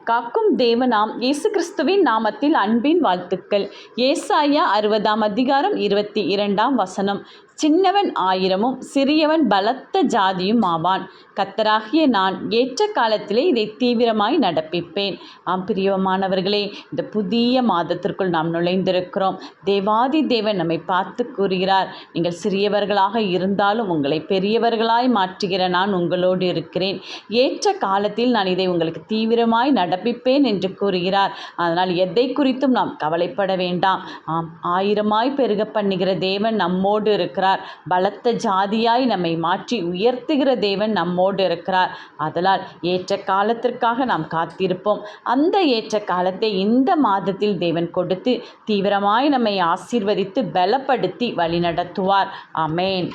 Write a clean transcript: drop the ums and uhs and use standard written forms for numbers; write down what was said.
காக்கும் தேவனாம் இயேசு கிறிஸ்துவின் நாமத்தில் அன்பின் வாழ்த்துக்கள். ஏசாயா 60:22 சின்னவன் 1000 சிறியவன் பலத்த ஜாதியும் ஆவான். கர்த்தராகிய நான் ஏற்ற காலத்திலே இதை தீவிரமாய் நடப்பிப்பேன். பிரியமானவர்களே, இந்த புதிய மாதத்திற்குள் நாம் நுழைந்திருக்கிறோம். தேவாதி தேவன் நம்மை பார்த்து கூறுகிறார், நீங்கள் சிறியவர்களாக இருந்தாலும் உங்களை பெரியவர்களாய் மாற்றுகிற நான் உங்களோடு இருக்கிறேன். ஏற்ற காலத்தில் நான் இதை உங்களுக்கு தீவிரமாய் நடப்பிப்பேன் என்று கூறுகிறார். அதனால் எதை குறித்தும் நாம் கவலைப்பட வேண்டாம். 1000 பெருக பண்ணுகிற தேவன் நம்மோடு இருக்கிறார். பலத்த ஜாதியாய் நம்மை மாற்றி உயர்த்துகிற தேவன் நம்மோடு இருக்கிறார். அதனால் ஏற்ற காலத்திற்காக நாம் காத்திருப்போம். அந்த ஏற்ற காலத்தை இந்த மாதத்தில் தேவன் கொடுத்து தீவிரமாய் நம்மை ஆசீர்வதித்து பலப்படுத்தி வழிநடத்துவார். ஆமென்.